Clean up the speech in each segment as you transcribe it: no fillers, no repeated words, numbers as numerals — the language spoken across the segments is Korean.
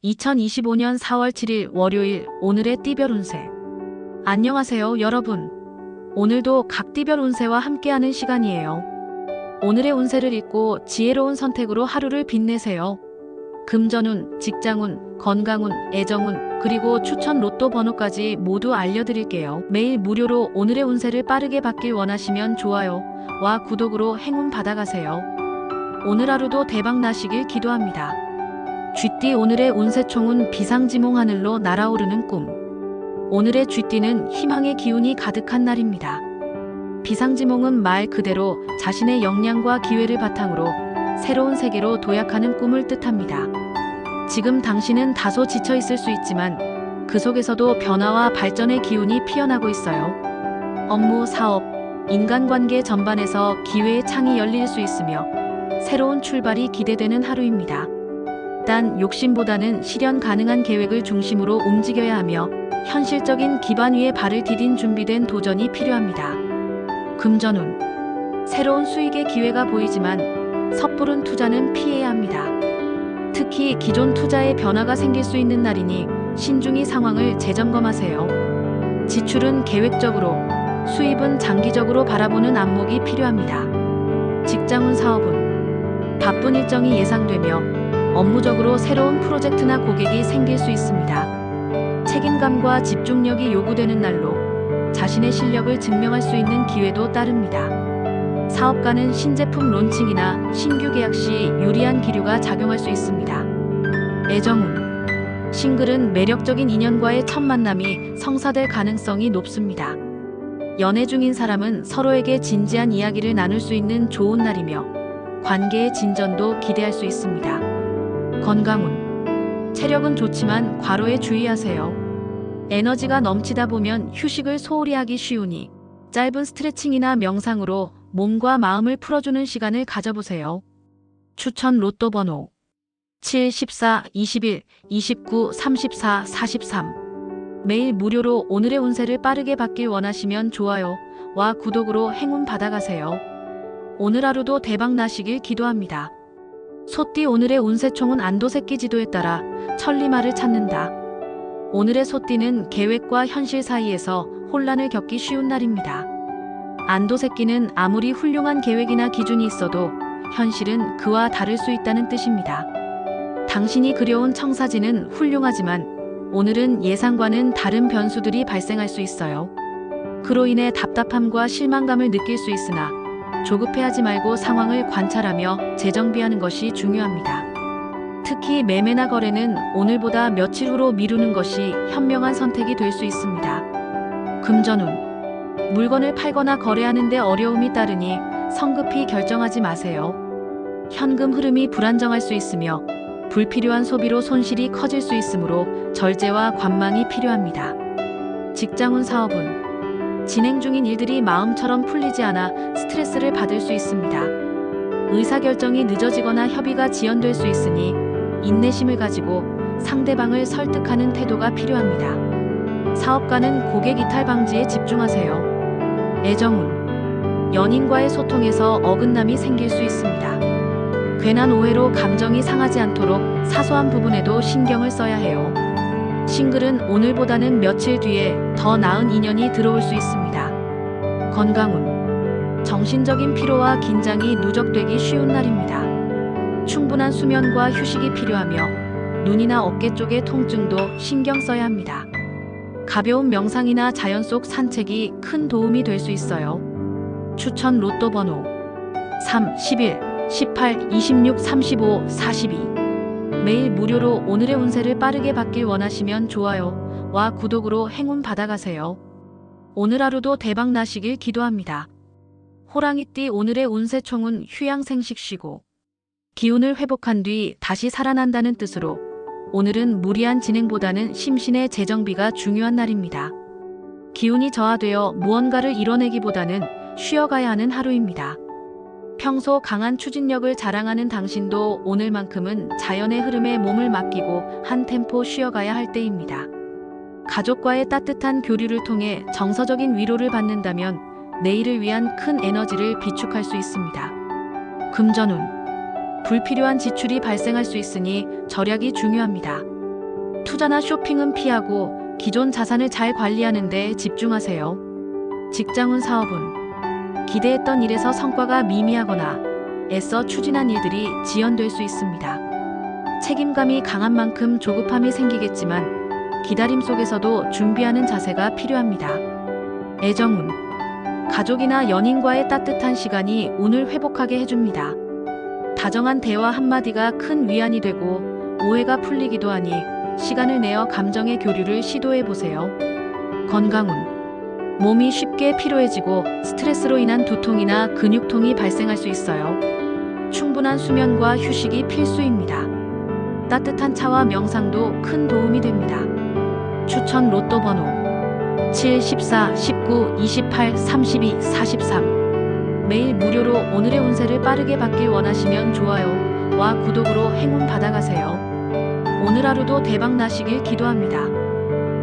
2025년 4월 7일 월요일 오늘의 띠별 운세. 안녕하세요 여러분. 오늘도 각 띠별 운세와 함께하는 시간이에요. 오늘의 운세를 읽고 지혜로운 선택으로 하루를 빛내세요. 금전운, 직장운, 건강운, 애정운, 그리고 추천 로또 번호까지 모두 알려드릴게요. 매일 무료로 오늘의 운세를 빠르게 받길 원하시면 좋아요와 구독으로 행운 받아가세요. 오늘 하루도 대박 나시길 기도합니다. 쥐띠 오늘의 운세총은 비상지몽 하늘로 날아오르는 꿈. 오늘의 쥐띠는 희망의 기운이 가득한 날입니다. 비상지몽은 말 그대로 자신의 역량과 기회를 바탕으로 새로운 세계로 도약하는 꿈을 뜻합니다. 지금 당신은 다소 지쳐 있을 수 있지만 그 속에서도 변화와 발전의 기운이 피어나고 있어요. 업무, 사업, 인간관계 전반에서 기회의 창이 열릴 수 있으며 새로운 출발이 기대되는 하루입니다. 단 욕심보다는 실현 가능한 계획을 중심으로 움직여야 하며 현실적인 기반 위에 발을 디딘 준비된 도전이 필요합니다. 금전운. 새로운 수익의 기회가 보이지만 섣부른 투자는 피해야 합니다. 특히 기존 투자에 변화가 생길 수 있는 날이니 신중히 상황을 재점검하세요. 지출은 계획적으로, 수입은 장기적으로 바라보는 안목이 필요합니다. 직장운, 사업은 바쁜 일정이 예상되며 업무적으로 새로운 프로젝트나 고객이 생길 수 있습니다. 책임감과 집중력이 요구되는 날로 자신의 실력을 증명할 수 있는 기회도 따릅니다. 사업가는 신제품 론칭이나 신규 계약 시 유리한 기류가 작용할 수 있습니다. 애정운. 싱글은 매력적인 인연과의 첫 만남이 성사될 가능성이 높습니다. 연애 중인 사람은 서로에게 진지한 이야기를 나눌 수 있는 좋은 날이며 관계의 진전도 기대할 수 있습니다. 건강운. 체력은 좋지만 과로에 주의하세요. 에너지가 넘치다 보면 휴식을 소홀히 하기 쉬우니 짧은 스트레칭이나 명상으로 몸과 마음을 풀어주는 시간을 가져보세요. 추천 로또 번호 7, 14, 21, 29, 34, 43. 매일 무료로 오늘의 운세를 빠르게 받길 원하시면 좋아요와 구독으로 행운 받아가세요. 오늘 하루도 대박 나시길 기도합니다. 소띠 오늘의 운세총은 안도새끼 지도에 따라 천리마를 찾는다. 오늘의 소띠는 계획과 현실 사이에서 혼란을 겪기 쉬운 날입니다. 안도새끼는 아무리 훌륭한 계획이나 기준이 있어도 현실은 그와 다를 수 있다는 뜻입니다. 당신이 그려온 청사진은 훌륭하지만 오늘은 예상과는 다른 변수들이 발생할 수 있어요. 그로 인해 답답함과 실망감을 느낄 수 있으나 조급해하지 말고 상황을 관찰하며 재정비하는 것이 중요합니다. 특히 매매나 거래는 오늘보다 며칠 후로 미루는 것이 현명한 선택이 될 수 있습니다. 금전운. 물건을 팔거나 거래하는 데 어려움이 따르니 성급히 결정하지 마세요. 현금 흐름이 불안정할 수 있으며 불필요한 소비로 손실이 커질 수 있으므로 절제와 관망이 필요합니다. 직장운, 사업은 진행 중인 일들이 마음처럼 풀리지 않아 스트레스를 받을 수 있습니다. 의사결정이 늦어지거나 협의가 지연될 수 있으니 인내심을 가지고 상대방을 설득하는 태도가 필요합니다. 사업가는 고객 이탈 방지에 집중하세요. 애정운. 연인과의 소통에서 어긋남이 생길 수 있습니다. 괜한 오해로 감정이 상하지 않도록 사소한 부분에도 신경을 써야 해요. 싱글은 오늘보다는 며칠 뒤에 더 나은 인연이 들어올 수 있습니다. 건강운. 정신적인 피로와 긴장이 누적되기 쉬운 날입니다. 충분한 수면과 휴식이 필요하며 눈이나 어깨 쪽의 통증도 신경 써야 합니다. 가벼운 명상이나 자연 속 산책이 큰 도움이 될 수 있어요. 추천 로또 번호 3, 11, 18, 26, 35, 42. 매일 무료로 오늘의 운세를 빠르게 받길 원하시면 좋아요와 구독으로 행운 받아가세요. 오늘 하루도 대박 나시길 기도합니다. 호랑이띠 오늘의 운세총은 휴양생식쉬고 기운을 회복한 뒤 다시 살아난다는 뜻으로 오늘은 무리한 진행보다는 심신의 재정비가 중요한 날입니다. 기운이 저하되어 무언가를 이뤄내기보다는 쉬어가야 하는 하루입니다. 평소 강한 추진력을 자랑하는 당신도 오늘만큼은 자연의 흐름에 몸을 맡기고 한 템포 쉬어가야 할 때입니다. 가족과의 따뜻한 교류를 통해 정서적인 위로를 받는다면 내일을 위한 큰 에너지를 비축할 수 있습니다. 금전운. 불필요한 지출이 발생할 수 있으니 절약이 중요합니다. 투자나 쇼핑은 피하고 기존 자산을 잘 관리하는 데 집중하세요. 직장운 사업은 기대했던 일에서 성과가 미미하거나 애써 추진한 일들이 지연될 수 있습니다. 책임감이 강한 만큼 조급함이 생기겠지만 기다림 속에서도 준비하는 자세가 필요합니다. 애정운 가족이나 연인과의 따뜻한 시간이 운을 회복하게 해줍니다. 다정한 대화 한마디가 큰 위안이 되고 오해가 풀리기도 하니 시간을 내어 감정의 교류를 시도해보세요. 건강운 몸이 쉽게 피로해지고 스트레스로 인한 두통이나 근육통이 발생할 수 있어요. 충분한 수면과 휴식이 필수입니다. 따뜻한 차와 명상도 큰 도움이 됩니다. 추천 로또 번호 7, 14, 19, 28, 32, 43. 매일 무료로 오늘의 운세를 빠르게 받길 원하시면 좋아요와 구독으로 행운 받아가세요. 오늘 하루도 대박 나시길 기도합니다.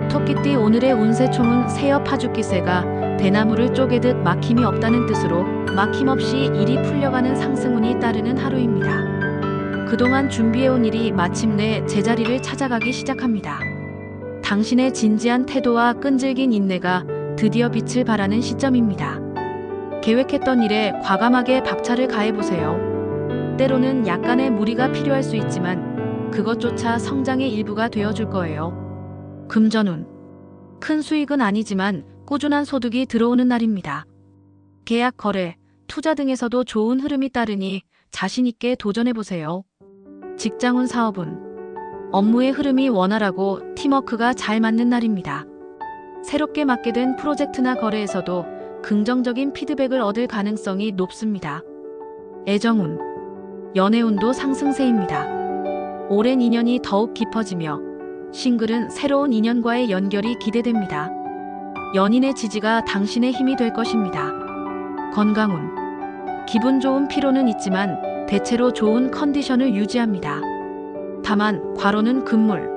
토끼띠 오늘의 운세총은 새여 파죽기세가 대나무를 쪼개듯 막힘이 없다는 뜻으로 막힘없이 일이 풀려가는 상승운이 따르는 하루입니다. 그동안 준비해온 일이 마침내 제자리를 찾아가기 시작합니다. 당신의 진지한 태도와 끈질긴 인내가 드디어 빛을 발하는 시점입니다. 계획했던 일에 과감하게 박차를 가해보세요. 때로는 약간의 무리가 필요할 수 있지만 그것조차 성장의 일부가 되어줄 거예요. 금전운 큰 수익은 아니지만 꾸준한 소득이 들어오는 날입니다. 계약, 거래, 투자 등에서도 좋은 흐름이 따르니 자신있게 도전해보세요. 직장운 사업은 업무의 흐름이 원활하고 팀워크가 잘 맞는 날입니다. 새롭게 맡게 된 프로젝트나 거래에서도 긍정적인 피드백을 얻을 가능성이 높습니다. 애정운 연애운도 상승세입니다. 오랜 인연이 더욱 깊어지며 싱글은 새로운 인연과의 연결이 기대됩니다. 연인의 지지가 당신의 힘이 될 것입니다. 건강운 기분 좋은 피로는 있지만 대체로 좋은 컨디션을 유지합니다. 다만 과로는 금물,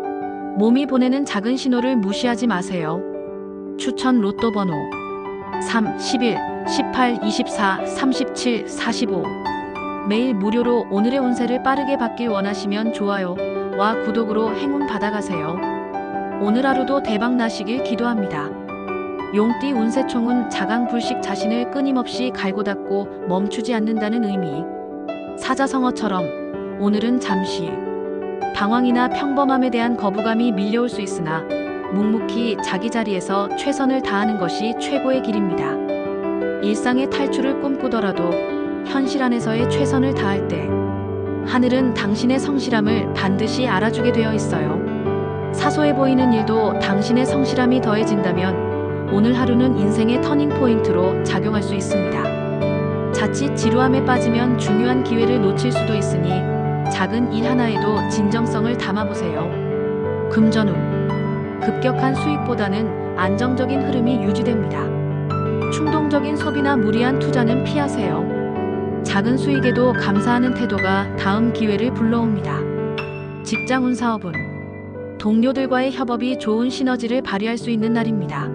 몸이 보내는 작은 신호를 무시하지 마세요. 추천 로또 번호 3, 11, 18, 24, 37, 45. 매일 무료로 오늘의 운세를 빠르게 받길 원하시면 좋아요와 구독으로 행운 받아가세요. 오늘 하루도 대박 나시길 기도합니다. 용띠 운세총은 자강불식 자신을 끊임없이 갈고 닦고 멈추지 않는다는 의미. 사자성어처럼 오늘은 잠시 방황이나 평범함에 대한 거부감이 밀려올 수 있으나 묵묵히 자기 자리에서 최선을 다하는 것이 최고의 길입니다. 일상의 탈출을 꿈꾸더라도 현실 안에서의 최선을 다할 때 하늘은 당신의 성실함을 반드시 알아주게 되어 있어요. 사소해 보이는 일도 당신의 성실함이 더해진다면 오늘 하루는 인생의 터닝포인트로 작용할 수 있습니다. 자칫 지루함에 빠지면 중요한 기회를 놓칠 수도 있으니 작은 일 하나에도 진정성을 담아보세요. 금전운 급격한 수익보다는 안정적인 흐름이 유지됩니다. 충동적인 소비나 무리한 투자는 피하세요. 작은 수익에도 감사하는 태도가 다음 기회를 불러옵니다. 직장운 사업은 동료들과의 협업이 좋은 시너지를 발휘할 수 있는 날입니다.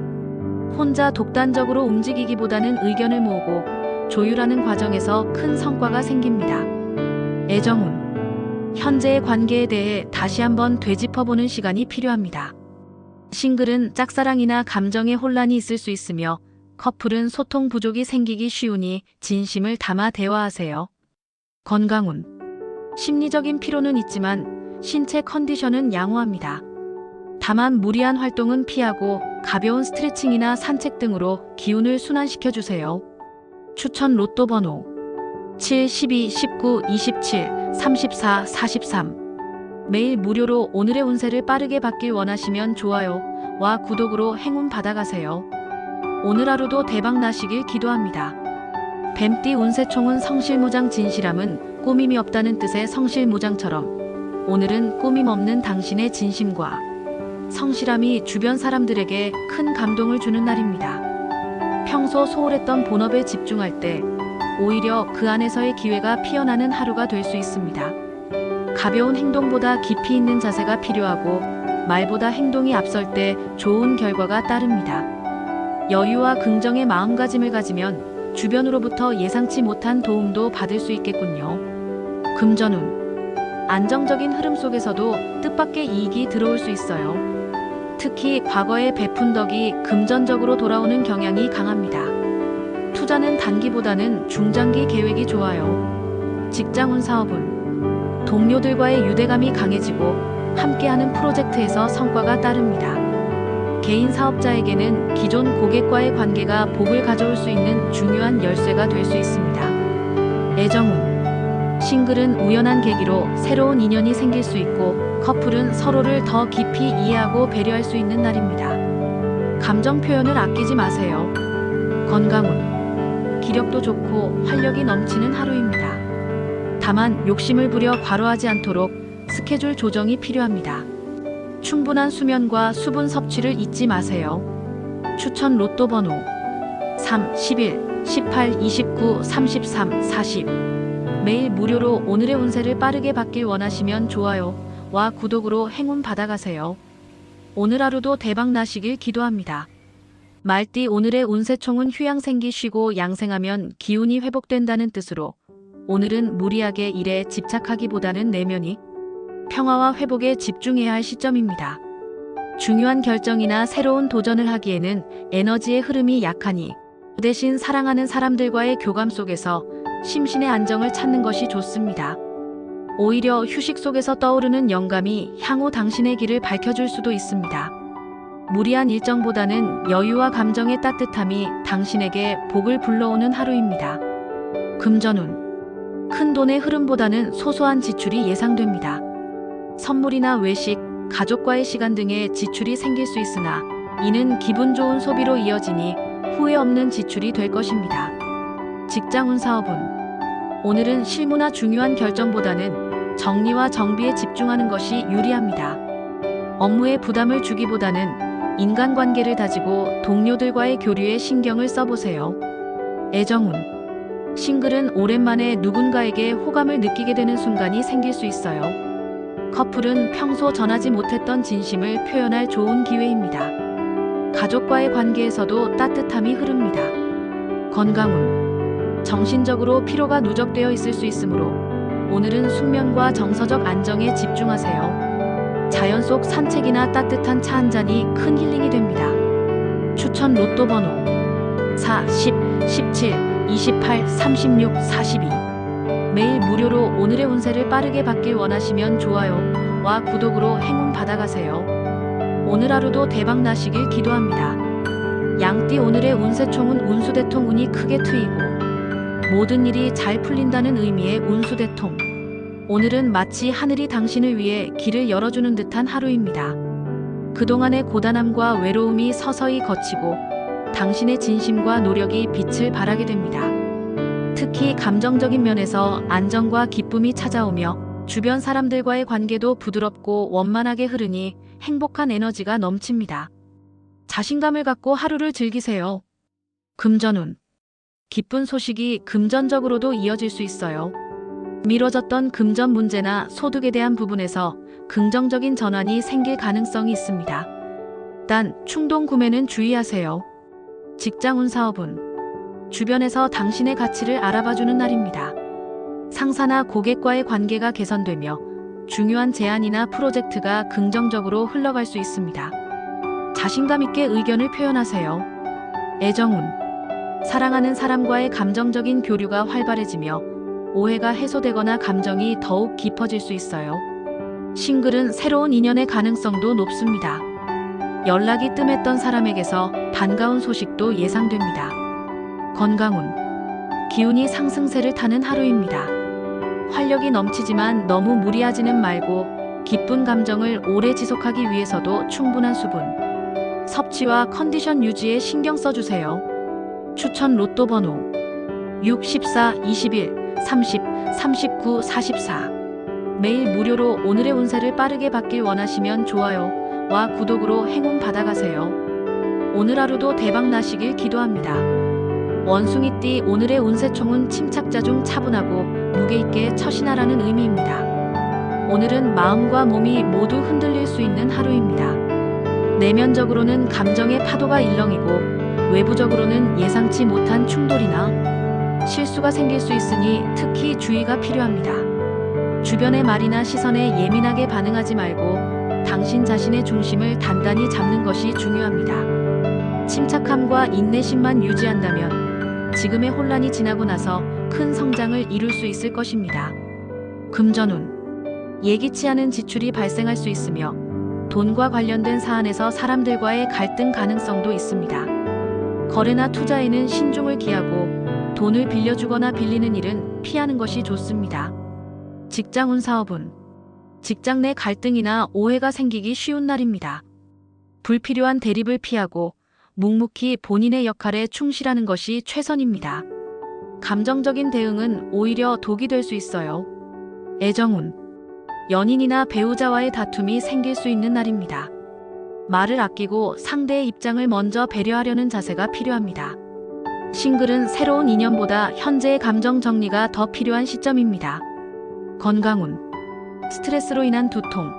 혼자 독단적으로 움직이기보다는 의견을 모으고 조율하는 과정에서 큰 성과가 생깁니다. 애정운 현재의 관계에 대해 다시 한번 되짚어보는 시간이 필요합니다. 싱글은 짝사랑이나 감정의 혼란이 있을 수 있으며 커플은 소통 부족이 생기기 쉬우니 진심을 담아 대화하세요. 건강운 심리적인 피로는 있지만 신체 컨디션은 양호합니다. 다만 무리한 활동은 피하고 가벼운 스트레칭이나 산책 등으로 기운을 순환시켜주세요. 추천 로또 번호 7, 12, 19, 27, 34, 43. 매일 무료로 오늘의 운세를 빠르게 받길 원하시면 좋아요와 구독으로 행운 받아가세요. 오늘 하루도 대박 나시길 기도합니다. 뱀띠 운세총은 성실무장 진실함은 꾸밈이 없다는 뜻의 성실무장처럼 오늘은 꾸밈 없는 당신의 진심과 성실함이 주변 사람들에게 큰 감동을 주는 날입니다. 평소 소홀했던 본업에 집중할 때 오히려 그 안에서의 기회가 피어나는 하루가 될 수 있습니다. 가벼운 행동보다 깊이 있는 자세가 필요하고 말보다 행동이 앞설 때 좋은 결과가 따릅니다. 여유와 긍정의 마음가짐을 가지면 주변으로부터 예상치 못한 도움도 받을 수 있겠군요. 금전운 안정적인 흐름 속에서도 뜻밖의 이익이 들어올 수 있어요. 특히 과거에 베푼 덕이 금전적으로 돌아오는 경향이 강합니다. 투자는 단기보다는 중장기 계획이 좋아요. 직장운 사업은 동료들과의 유대감이 강해지고 함께하는 프로젝트에서 성과가 따릅니다. 개인 사업자에게는 기존 고객과의 관계가 복을 가져올 수 있는 중요한 열쇠가 될 수 있습니다. 애정운 싱글은 우연한 계기로 새로운 인연이 생길 수 있고 커플은 서로를 더 깊이 이해하고 배려할 수 있는 날입니다. 감정 표현을 아끼지 마세요. 건강운 기력도 좋고 활력이 넘치는 하루입니다. 다만 욕심을 부려 과로하지 않도록 스케줄 조정이 필요합니다. 충분한 수면과 수분 섭취를 잊지 마세요. 추천 로또 번호 3, 11, 18, 29, 33, 40. 매일 무료로 오늘의 운세를 빠르게 받길 원하시면 좋아요와 구독으로 행운 받아가세요. 오늘 하루도 대박 나시길 기도합니다. 말띠 오늘의 운세총은 휴양생기 쉬고 양생하면 기운이 회복된다는 뜻으로 오늘은 무리하게 일에 집착하기보다는 내면이 평화와 회복에 집중해야 할 시점입니다. 중요한 결정이나 새로운 도전을 하기에는 에너지의 흐름이 약하니 그 대신 사랑하는 사람들과의 교감 속에서 심신의 안정을 찾는 것이 좋습니다. 오히려 휴식 속에서 떠오르는 영감이 향후 당신의 길을 밝혀줄 수도 있습니다. 무리한 일정보다는 여유와 감정의 따뜻함이 당신에게 복을 불러오는 하루입니다. 금전운 큰 돈의 흐름보다는 소소한 지출이 예상됩니다. 선물이나 외식, 가족과의 시간 등의 지출이 생길 수 있으나 이는 기분 좋은 소비로 이어지니 후회 없는 지출이 될 것입니다. 직장운 사업은 오늘은 실무나 중요한 결정보다는 정리와 정비에 집중하는 것이 유리합니다. 업무에 부담을 주기보다는 인간관계를 다지고 동료들과의 교류에 신경을 써보세요. 애정운 싱글은 오랜만에 누군가에게 호감을 느끼게 되는 순간이 생길 수 있어요. 커플은 평소 전하지 못했던 진심을 표현할 좋은 기회입니다. 가족과의 관계에서도 따뜻함이 흐릅니다. 건강운 정신적으로 피로가 누적되어 있을 수 있으므로 오늘은 숙면과 정서적 안정에 집중하세요. 자연 속 산책이나 따뜻한 차 한 잔이 큰 힐링이 됩니다. 추천 로또 번호 4, 10, 17, 28, 36, 42. 매일 무료로 오늘의 운세를 빠르게 받길 원하시면 좋아요와 구독으로 행운 받아가세요. 오늘 하루도 대박 나시길 기도합니다. 양띠 오늘의 운세총은 운수대통 운이 크게 트이고 모든 일이 잘 풀린다는 의미의 운수대통. 오늘은 마치 하늘이 당신을 위해 길을 열어주는 듯한 하루입니다. 그동안의 고단함과 외로움이 서서히 걷히고 당신의 진심과 노력이 빛을 발하게 됩니다. 특히 감정적인 면에서 안정과 기쁨이 찾아오며 주변 사람들과의 관계도 부드럽고 원만하게 흐르니 행복한 에너지가 넘칩니다. 자신감을 갖고 하루를 즐기세요. 금전운 기쁜 소식이 금전적으로도 이어질 수 있어요. 미뤄졌던 금전 문제나 소득에 대한 부분에서 긍정적인 전환이 생길 가능성이 있습니다. 단 충동 구매는 주의하세요. 직장운 사업은 주변에서 당신의 가치를 알아봐주는 날입니다. 상사나 고객과의 관계가 개선되며 중요한 제안이나 프로젝트가 긍정적으로 흘러갈 수 있습니다. 자신감 있게 의견을 표현하세요. 애정운 사랑하는 사람과의 감정적인 교류가 활발해지며 오해가 해소되거나 감정이 더욱 깊어질 수 있어요. 싱글은 새로운 인연의 가능성도 높습니다. 연락이 뜸했던 사람에게서 반가운 소식도 예상됩니다. 건강운 기운이 상승세를 타는 하루입니다. 활력이 넘치지만 너무 무리하지는 말고 기쁜 감정을 오래 지속하기 위해서도 충분한 수분, 섭취와 컨디션 유지에 신경 써주세요. 추천 로또 번호 6, 14, 21, 30, 39, 44. 매일 무료로 오늘의 운세를 빠르게 받길 원하시면 좋아요와 구독으로 행운 받아가세요. 오늘 하루도 대박 나시길 기도합니다. 원숭이띠 오늘의 운세총은 침착자 중 차분하고 무게 있게 처신하라는 의미입니다. 오늘은 마음과 몸이 모두 흔들릴 수 있는 하루입니다. 내면적으로는 감정의 파도가 일렁이고 외부적으로는 예상치 못한 충돌이나 실수가 생길 수 있으니 특히 주의가 필요합니다. 주변의 말이나 시선에 예민하게 반응하지 말고 당신 자신의 중심을 단단히 잡는 것이 중요합니다. 침착함과 인내심만 유지한다면 지금의 혼란이 지나고 나서 큰 성장을 이룰 수 있을 것입니다. 금전운. 예기치 않은 지출이 발생할 수 있으며 돈과 관련된 사안에서 사람들과의 갈등 가능성도 있습니다. 거래나 투자에는 신중을 기하고 돈을 빌려주거나 빌리는 일은 피하는 것이 좋습니다. 직장운. 사업운. 직장 내 갈등이나 오해가 생기기 쉬운 날입니다. 불필요한 대립을 피하고 묵묵히 본인의 역할에 충실하는 것이 최선입니다. 감정적인 대응은 오히려 독이 될 수 있어요. 애정운. 연인이나 배우자와의 다툼이 생길 수 있는 날입니다. 말을 아끼고 상대의 입장을 먼저 배려하려는 자세가 필요합니다. 싱글은 새로운 인연보다 현재의 감정 정리가 더 필요한 시점입니다. 건강운. 스트레스로 인한 두통,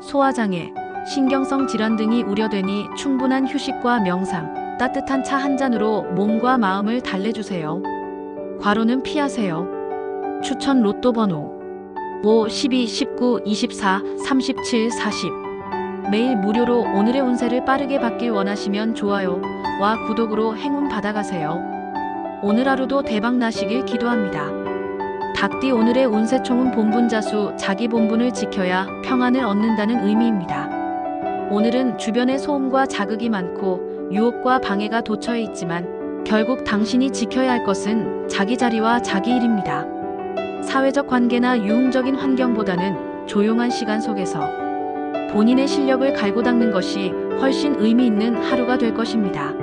소화장애, 신경성 질환 등이 우려되니 충분한 휴식과 명상, 따뜻한 차 한 잔으로 몸과 마음을 달래주세요. 과로는 피하세요. 추천 로또 번호 5, 12, 19, 24, 37, 40. 매일 무료로 오늘의 운세를 빠르게 받길 원하시면 좋아요와 구독으로 행운 받아가세요. 오늘 하루도 대박 나시길 기도합니다. 닭띠. 오늘의 운세총은 본분자수, 자기 본분을 지켜야 평안을 얻는다는 의미입니다. 오늘은 주변의 소음과 자극이 많고 유혹과 방해가 도처에 있지만 결국 당신이 지켜야 할 것은 자기 자리와 자기 일입니다. 사회적 관계나 유흥적인 환경보다는 조용한 시간 속에서 본인의 실력을 갈고 닦는 것이 훨씬 의미 있는 하루가 될 것입니다.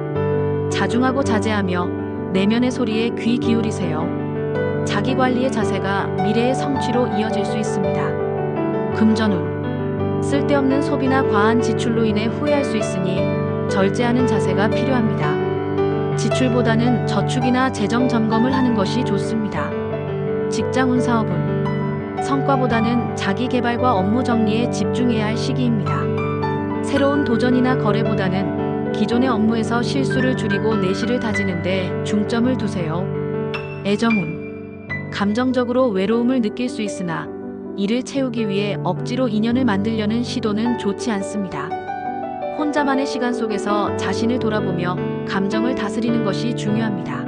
자중하고 자제하며 내면의 소리에 귀 기울이세요. 자기관리의 자세가 미래의 성취로 이어질 수 있습니다. 금전운. 쓸데없는 소비나 과한 지출로 인해 후회할 수 있으니 절제하는 자세가 필요합니다. 지출보다는 저축이나 재정 점검을 하는 것이 좋습니다. 직장운. 사업운. 성과보다는 자기 개발과 업무 정리에 집중해야 할 시기입니다. 새로운 도전이나 거래보다는 기존의 업무에서 실수를 줄이고 내실을 다지는 데 중점을 두세요. 애정운. 감정적으로 외로움을 느낄 수 있으나 이를 채우기 위해 억지로 인연을 만들려는 시도는 좋지 않습니다. 혼자만의 시간 속에서 자신을 돌아보며 감정을 다스리는 것이 중요합니다.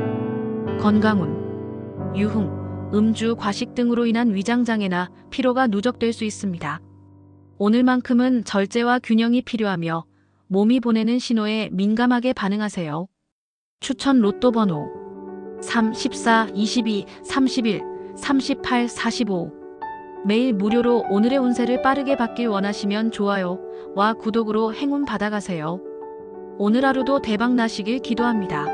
건강운. 유흥, 음주, 과식 등으로 인한 위장장애나 피로가 누적될 수 있습니다. 오늘만큼은 절제와 균형이 필요하며 몸이 보내는 신호에 민감하게 반응하세요. 추천 로또 번호 3, 14, 22, 31, 38, 45. 매일 무료로 오늘의 운세를 빠르게 받길 원하시면 좋아요와 구독으로 행운 받아가세요. 오늘 하루도 대박 나시길 기도합니다.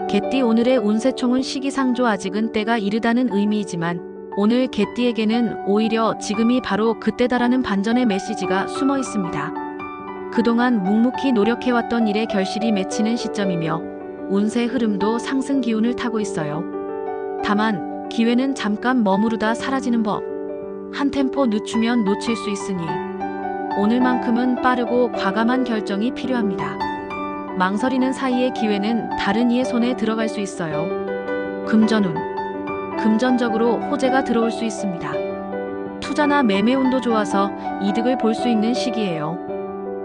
개띠. 오늘의 운세총은 시기상조. 아직은 때가 이르다는 의미이지만 오늘 개띠에게는 오히려 지금이 바로 그때다라는 반전의 메시지가 숨어 있습니다. 그동안 묵묵히 노력해왔던 일에 결실이 맺히는 시점이며 운세 흐름도 상승 기운을 타고 있어요. 다만 기회는 잠깐 머무르다 사라지는 법. 한 템포 늦추면 놓칠 수 있으니 오늘만큼은 빠르고 과감한 결정이 필요합니다. 망설이는 사이에 기회는 다른 이의 손에 들어갈 수 있어요. 금전운. 금전적으로 호재가 들어올 수 있습니다. 투자나 매매 운도 좋아서 이득을 볼 수 있는 시기예요.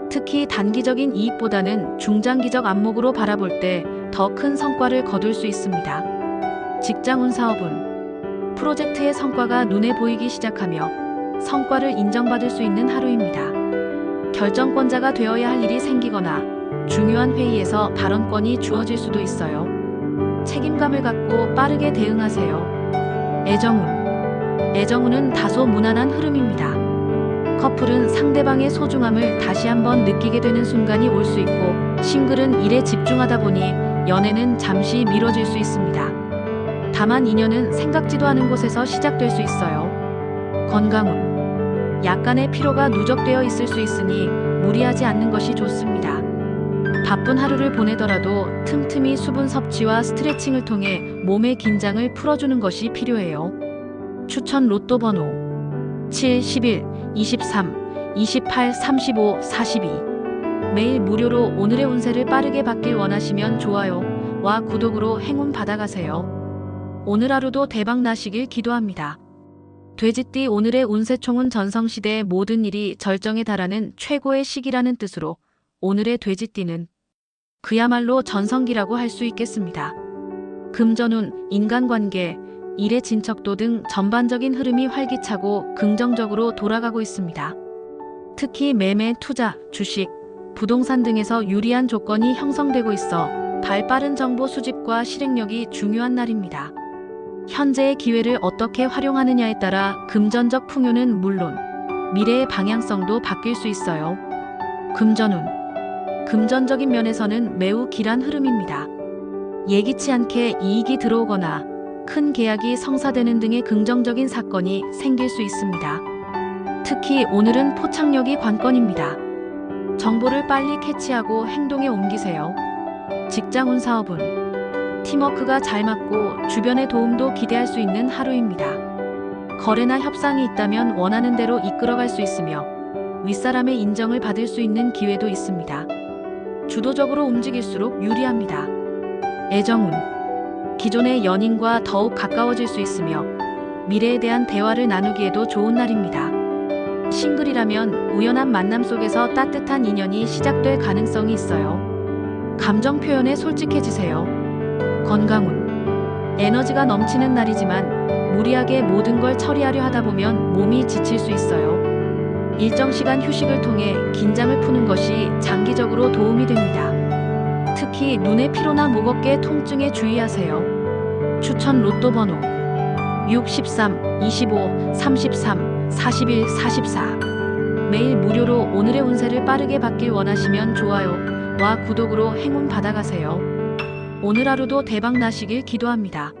특히 단기적인 이익보다는 중장기적 안목으로 바라볼 때 더 큰 성과를 거둘 수 있습니다. 직장운. 사업운. 프로젝트의 성과가 눈에 보이기 시작하며 성과를 인정받을 수 있는 하루입니다. 결정권자가 되어야 할 일이 생기거나 중요한 회의에서 발언권이 주어질 수도 있어요. 책임감을 갖고 빠르게 대응하세요. 애정운. 애정운은 다소 무난한 흐름입니다. 커플은 상대방의 소중함을 다시 한번 느끼게 되는 순간이 올 수 있고 싱글은 일에 집중하다 보니 연애는 잠시 미뤄질 수 있습니다. 다만 인연은 생각지도 않은 곳에서 시작될 수 있어요. 건강운. 약간의 피로가 누적되어 있을 수 있으니 무리하지 않는 것이 좋습니다. 바쁜 하루를 보내더라도 틈틈이 수분 섭취와 스트레칭을 통해 몸의 긴장을 풀어주는 것이 필요해요. 추천 로또 번호 7, 11, 23, 28, 35, 42. 매일 무료로 오늘의 운세를 빠르게 받길 원하시면 좋아요와 구독으로 행운 받아가세요. 오늘 하루도 대박 나시길 기도합니다. 돼지띠 오늘의 운세총은 전성시대의 모든 일이 절정에 달하는 최고의 시기라는 뜻으로 오늘의 돼지띠는 그야말로 전성기라고 할 수 있겠습니다. 금전운, 인간관계, 일의 진척도 등 전반적인 흐름이 활기차고 긍정적으로 돌아가고 있습니다. 특히 매매, 투자, 주식, 부동산 등에서 유리한 조건이 형성되고 있어 발빠른 정보 수집과 실행력이 중요한 날입니다. 현재의 기회를 어떻게 활용하느냐에 따라 금전적 풍요는 물론 미래의 방향성도 바뀔 수 있어요. 금전운. 금전적인 면에서는 매우 길한 흐름입니다. 예기치 않게 이익이 들어오거나 큰 계약이 성사되는 등의 긍정적인 사건이 생길 수 있습니다. 특히 오늘은 포착력이 관건입니다. 정보를 빨리 캐치하고 행동에 옮기세요. 직장운, 사업운. 팀워크가 잘 맞고 주변의 도움도 기대할 수 있는 하루입니다. 거래나 협상이 있다면 원하는 대로 이끌어갈 수 있으며 윗사람의 인정을 받을 수 있는 기회도 있습니다. 주도적으로 움직일수록 유리합니다. 애정운. 기존의 연인과 더욱 가까워질 수 있으며 미래에 대한 대화를 나누기에도 좋은 날입니다. 싱글이라면 우연한 만남 속에서 따뜻한 인연이 시작될 가능성이 있어요. 감정 표현에 솔직해지세요. 건강운. 에너지가 넘치는 날이지만 무리하게 모든 걸 처리하려 하다 보면 몸이 지칠 수 있어요. 일정 시간 휴식을 통해 긴장을 푸는 것이 장기적으로 도움이 됩니다. 특히 눈의 피로나 목, 어깨 통증에 주의하세요. 추천 로또 번호 6, 13, 25, 33, 41, 44. 매일 무료로 오늘의 운세를 빠르게 받길 원하시면 좋아요와 구독으로 행운 받아가세요. 오늘 하루도 대박 나시길 기도합니다.